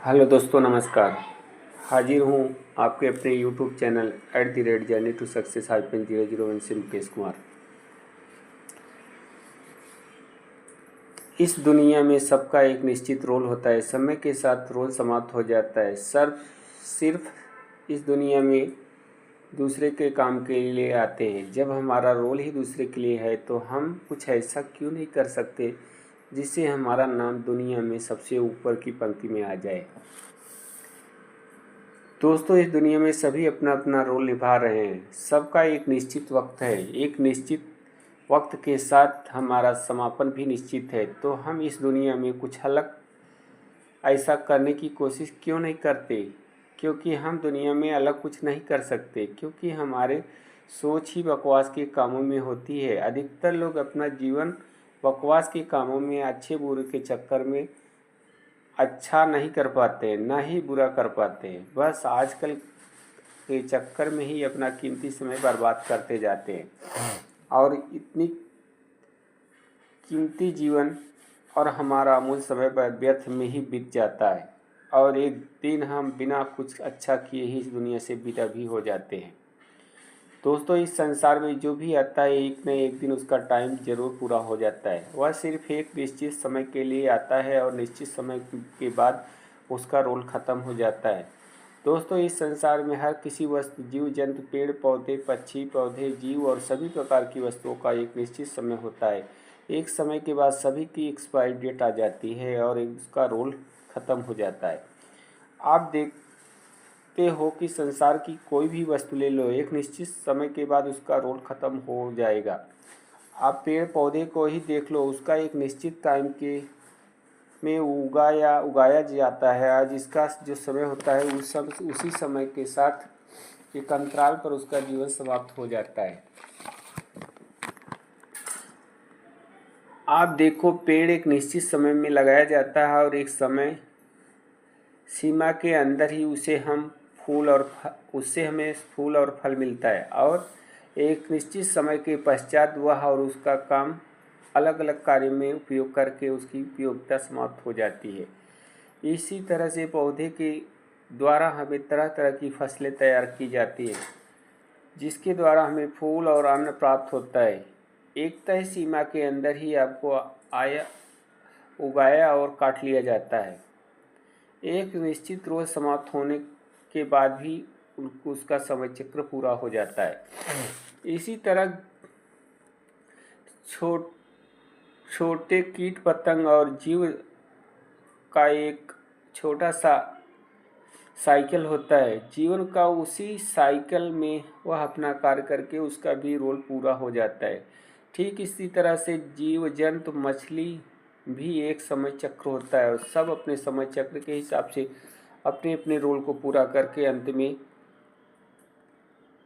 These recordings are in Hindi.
हेलो दोस्तों, नमस्कार। हाजिर हूँ आपके अपने YouTube channel @journey to success -001 से मुकेश कुमार। इस दुनिया में सबका एक निश्चित रोल होता है। समय के साथ रोल समाप्त हो जाता है। सिर्फ इस दुनिया में दूसरे के काम के लिए आते हैं। जब हमारा रोल ही दूसरे के लिए है तो हम कुछ ऐसा क्यों नहीं कर सकते जिससे हमारा नाम दुनिया में सबसे ऊपर की पंक्ति में आ जाए। दोस्तों, इस दुनिया में सभी अपना अपना रोल निभा रहे हैं। सबका एक निश्चित वक्त है। एक निश्चित वक्त के साथ हमारा समापन भी निश्चित है। तो हम इस दुनिया में कुछ अलग ऐसा करने की कोशिश क्यों नहीं करते? क्योंकि हम दुनिया में अलग कुछ नहीं कर सकते, क्योंकि हमारे सोच ही बकवास के कामों में होती है। अधिकतर लोग अपना जीवन बकवास के कामों में, अच्छे बुरे के चक्कर में अच्छा नहीं कर पाते, ना ही बुरा कर पाते। बस आजकल के चक्कर में ही अपना कीमती समय बर्बाद करते जाते हैं और इतनी कीमती जीवन और हमारा अमूल्य समय व्यर्थ में ही बीत जाता है और एक दिन हम बिना कुछ अच्छा किए ही इस दुनिया से विदा भी हो जाते हैं। दोस्तों, इस संसार में जो भी आता है एक न एक दिन उसका टाइम जरूर पूरा हो जाता है। वह सिर्फ एक निश्चित समय के लिए आता है और निश्चित समय के बाद उसका रोल ख़त्म हो जाता है। दोस्तों, इस संसार में हर किसी वस्तु, जीव जंतु, पेड़ पौधे, पक्षी पौधे, जीव और सभी प्रकार की वस्तुओं का एक निश्चित समय होता है। एक समय के बाद सभी की एक्सपायरी डेट आ जाती है और उसका रोल ख़त्म हो जाता है। आप देखते हो कि संसार की कोई भी वस्तु ले लो, एक निश्चित समय के बाद उसका रोल ख़त्म हो जाएगा। आप पेड़ पौधे को ही देख लो, उसका एक निश्चित टाइम के में उगाया जाता है। आज इसका जो समय होता है उसी समय के साथ एक अंतराल पर उसका जीवन समाप्त हो जाता है। आप देखो, पेड़ एक निश्चित समय में लगाया जाता है और एक समय सीमा के अंदर ही उससे हमें फूल और फल मिलता है और एक निश्चित समय के पश्चात वह और उसका काम अलग अलग कार्य में उपयोग करके उसकी उपयोगिता समाप्त हो जाती है। इसी तरह से पौधे के द्वारा हमें तरह तरह की फसलें तैयार की जाती है, जिसके द्वारा हमें फूल और अन्न प्राप्त होता है। एक तय सीमा के अंदर ही आपको उगाया और काट लिया जाता है। एक निश्चित रोज समाप्त होने के बाद भी उसका समय चक्र पूरा हो जाता है। इसी तरह छोटे कीट पतंग और जीव का एक छोटा सा साइकिल होता है। जीवन का उसी साइकिल में वह अपना कार्य करके उसका भी रोल पूरा हो जाता है। ठीक इसी तरह से जीव जंतु, मछली भी एक समय चक्र होता है और सब अपने समय चक्र के हिसाब से अपने अपने रोल को पूरा करके अंत में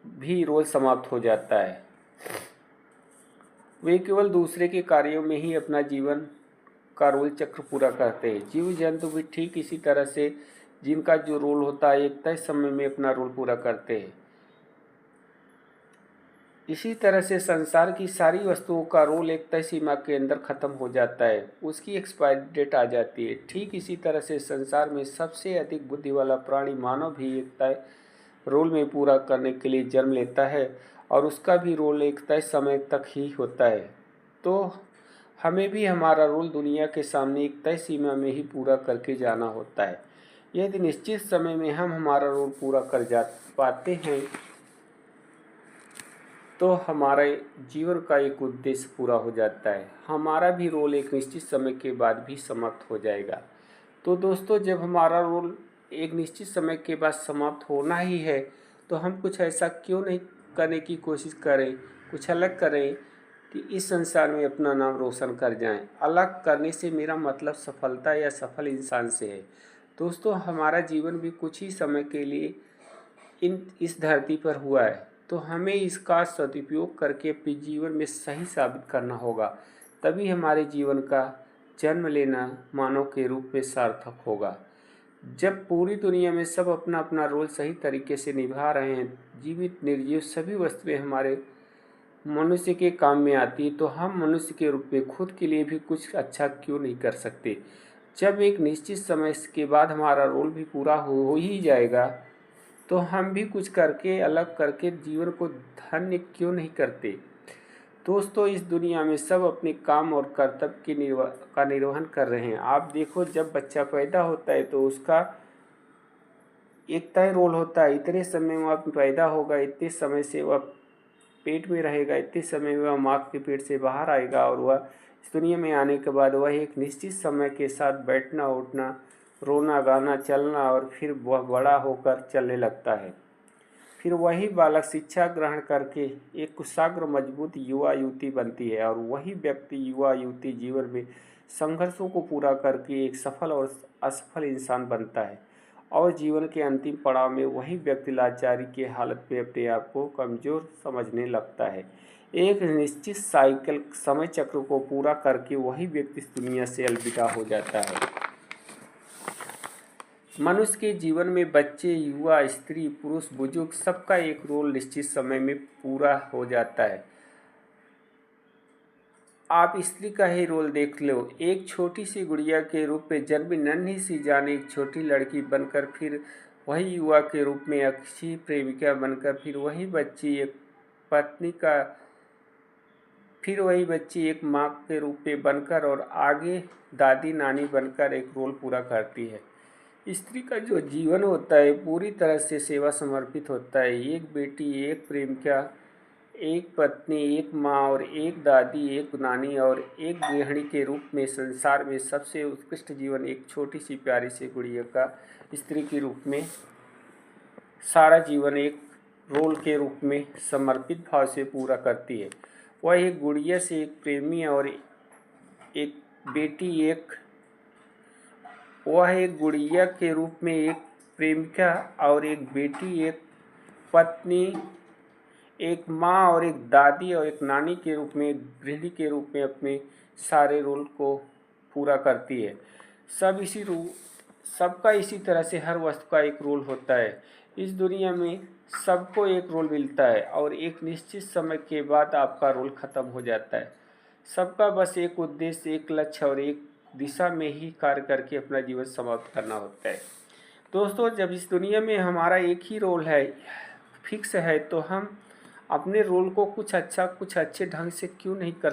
भी रोल समाप्त हो जाता है। वे केवल दूसरे के कार्यों में ही अपना जीवन का रोल चक्र पूरा करते हैं। जीव जंतु भी ठीक इसी तरह से जिनका जो रोल होता है एक तय समय में अपना रोल पूरा करते हैं। इसी तरह से संसार की सारी वस्तुओं का रोल एक तय सीमा के अंदर खत्म हो जाता है, उसकी एक्सपायरी डेट आ जाती है। ठीक इसी तरह से संसार में सबसे अधिक बुद्धि वाला प्राणी मानव भी एक तय रोल में पूरा करने के लिए जन्म लेता है और उसका भी रोल एक तय समय तक ही होता है। तो हमें भी हमारा रोल दुनिया के सामने एक तय सीमा में ही पूरा करके जाना होता है। यदि निश्चित समय में हम हमारा रोल पूरा कर जा पाते हैं तो हमारे जीवन का एक उद्देश्य पूरा हो जाता है। हमारा भी रोल एक निश्चित समय के बाद भी समाप्त हो जाएगा। तो दोस्तों, जब हमारा रोल एक निश्चित समय के बाद समाप्त होना ही है तो हम कुछ ऐसा क्यों नहीं करने की कोशिश करें, कुछ अलग करें कि इस संसार में अपना नाम रोशन कर जाएं। अलग करने से मेरा मतलब सफलता या सफल इंसान से है। दोस्तों, हमारा जीवन भी कुछ ही समय के लिए इस धरती पर हुआ है, तो हमें इसका सदुपयोग करके अपने जीवन में सही साबित करना होगा। तभी हमारे जीवन का जन्म लेना मानव के रूप में सार्थक होगा। जब पूरी दुनिया में सब अपना अपना रोल सही तरीके से निभा रहे हैं, जीवित निर्जीव सभी वस्तुएं हमारे मनुष्य के काम में आती है, तो हम मनुष्य के रूप में खुद के लिए भी कुछ अच्छा क्यों नहीं कर सकते। जब एक निश्चित समय के बाद हमारा रोल भी पूरा हो ही जाएगा, तो हम भी कुछ करके अलग करके जीवन को धन्य क्यों नहीं करते। दोस्तों, इस दुनिया में सब अपने काम और कर्तव्य का निर्वहन कर रहे हैं। आप देखो, जब बच्चा पैदा होता है तो उसका एक तय रोल होता है। इतने समय में वह पैदा होगा, इतने समय से वह पेट में रहेगा, इतने समय में वह माँ के पेट से बाहर आएगा और वह इस दुनिया में आने के बाद वह एक निश्चित समय के साथ बैठना उठना, रोना गाना, चलना और फिर वह बड़ा होकर चलने लगता है। फिर वही बालक शिक्षा ग्रहण करके एक कुशाग्र मजबूत युवा युवती बनती है और वही व्यक्ति युवा युवती जीवन में संघर्षों को पूरा करके एक सफल और असफल इंसान बनता है और जीवन के अंतिम पड़ाव में वही व्यक्ति लाचारी की हालत में अपने आप को कमज़ोर समझने लगता है। एक निश्चित साइकिल समय चक्र को पूरा करके वही व्यक्ति इस दुनिया से अलविदा हो जाता है। मनुष्य के जीवन में बच्चे, युवा, स्त्री, पुरुष, बुजुर्ग सबका एक रोल निश्चित समय में पूरा हो जाता है। आप स्त्री का ही रोल देख लो। एक छोटी सी गुड़िया के रूप में जन्मी नन्ही सी जान एक छोटी लड़की बनकर, फिर वही युवा के रूप में अच्छी प्रेमिका बनकर, फिर वही बच्ची एक पत्नी का, फिर वही बच्ची एक माँ के रूप में बनकर और आगे दादी नानी बनकर एक रोल पूरा करती है। स्त्री का जो जीवन होता है पूरी तरह से सेवा समर्पित होता है। एक बेटी, एक प्रेमिका, एक पत्नी, एक माँ और एक दादी, एक नानी और एक गृहिणी के रूप में संसार में सबसे उत्कृष्ट जीवन एक छोटी सी प्यारी सी गुड़िया का स्त्री के रूप में सारा जीवन एक रोल के रूप में समर्पित भाव से पूरा करती है। वह एक गुड़िया से एक प्रेमी और एक बेटी, वह एक गुड़िया के रूप में एक प्रेमिका और एक बेटी, एक पत्नी, एक माँ और एक दादी और एक नानी के रूप में, एक गृहिणी के रूप में अपने सारे रोल को पूरा करती है। सबका इसी तरह से हर वस्तु का एक रोल होता है। इस दुनिया में सबको एक रोल मिलता है और एक निश्चित समय के बाद आपका रोल खत्म हो जाता है। सबका बस एक उद्देश्य, एक लक्ष्य और एक दिशा में ही कार्य करके अपना जीवन समाप्त करना होता है। दोस्तों, जब इस दुनिया में हमारा एक ही रोल है, फिक्स है, तो हम अपने रोल को कुछ अच्छे ढंग से क्यों नहीं कर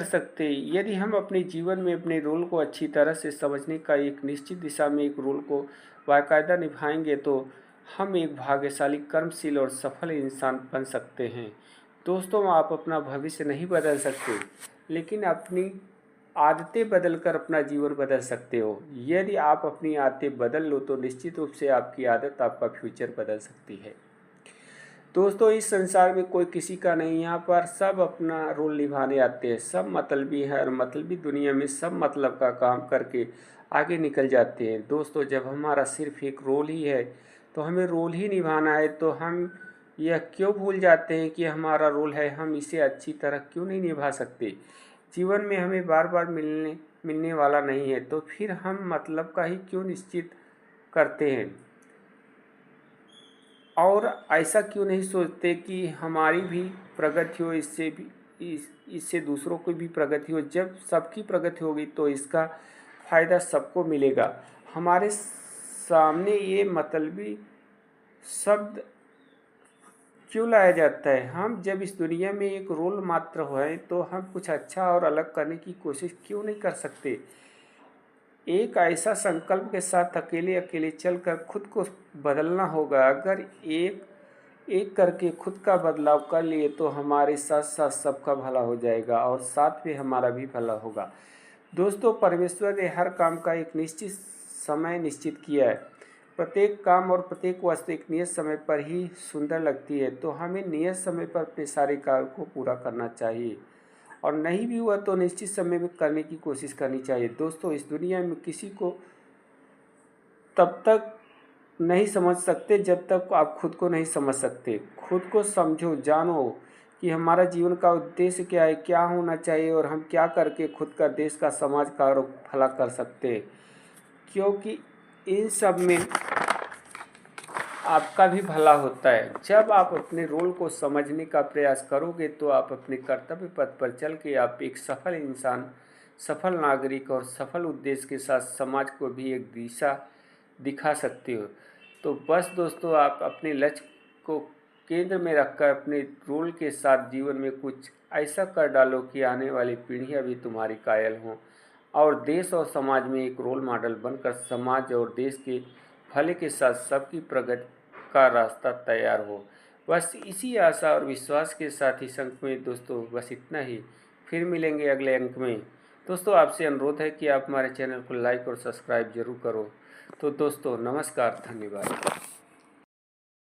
सकते। यदि हम अपने जीवन में अपने रोल को अच्छी तरह से समझने का एक निश्चित दिशा में एक रोल को बाकायदा निभाएंगे तो हम एक भाग्यशाली, कर्मशील और सफल इंसान बन सकते हैं। दोस्तों, आप अपना भविष्य नहीं बदल सकते, लेकिन अपनी आदतें बदलकर अपना जीवन बदल सकते हो। यदि आप अपनी आदतें बदल लो तो निश्चित रूप से आपकी आदत आपका फ्यूचर बदल सकती है। दोस्तों, इस संसार में कोई किसी का नहीं, यहाँ पर सब अपना रोल निभाने आते हैं। सब मतलबी है और मतलबी दुनिया में सब मतलब का काम करके आगे निकल जाते हैं। दोस्तों, जब हमारा सिर्फ एक रोल ही है तो हमें रोल ही निभाना है, तो हम यह क्यों भूल जाते हैं कि हमारा रोल है, हम इसे अच्छी तरह क्यों नहीं निभा सकते। जीवन में हमें बार बार मिलने वाला नहीं है, तो फिर हम मतलब का ही क्यों निश्चित करते हैं और ऐसा क्यों नहीं सोचते कि हमारी भी प्रगति हो, इससे दूसरों की भी प्रगति हो। जब सबकी प्रगति होगी तो इसका फ़ायदा सबको मिलेगा। हमारे सामने ये मतलबी शब्द क्यों लाया जाता है। हम जब इस दुनिया में एक रोल मात्र हैं तो हम कुछ अच्छा और अलग करने की कोशिश क्यों नहीं कर सकते। एक ऐसा संकल्प के साथ अकेले चलकर खुद को बदलना होगा। अगर एक करके खुद का बदलाव कर लिए तो हमारे साथ साथ सबका भला हो जाएगा और साथ में हमारा भी भला होगा। दोस्तों, परमेश्वर ने हर काम का एक निश्चित समय निश्चित किया है। प्रत्येक काम और प्रत्येक वस्तु एक नियत समय पर ही सुंदर लगती है, तो हमें नियत समय पर अपने सारे कार्य को पूरा करना चाहिए और नहीं भी हुआ तो निश्चित समय में करने की कोशिश करनी चाहिए। दोस्तों, इस दुनिया में किसी को तब तक नहीं समझ सकते जब तक आप खुद को नहीं समझ सकते। खुद को समझो, जानो कि हमारा जीवन का उद्देश्य क्या है, क्या होना चाहिए और हम क्या करके खुद का, देश का, समाज का और भला कर सकते हैं, क्योंकि इन सब में आपका भी भला होता है। जब आप अपने रोल को समझने का प्रयास करोगे तो आप अपने कर्तव्य पथ पर चल के आप एक सफल इंसान सफल नागरिक और सफल उद्देश्य के साथ समाज को भी एक दिशा दिखा सकते हो। तो बस दोस्तों, आप अपने लक्ष्य को केंद्र में रखकर अपने रोल के साथ जीवन में कुछ ऐसा कर डालो कि आने वाली पीढ़ियां भी तुम्हारी कायल हों और देश और समाज में एक रोल मॉडल बनकर समाज और देश के भले के साथ सबकी प्रगति का रास्ता तैयार हो। बस इसी आशा और विश्वास के साथ इस अंक में दोस्तों बस इतना ही। फिर मिलेंगे अगले अंक में। दोस्तों, आपसे अनुरोध है कि आप हमारे चैनल को लाइक और सब्सक्राइब जरूर करो। तो दोस्तों, नमस्कार, धन्यवाद।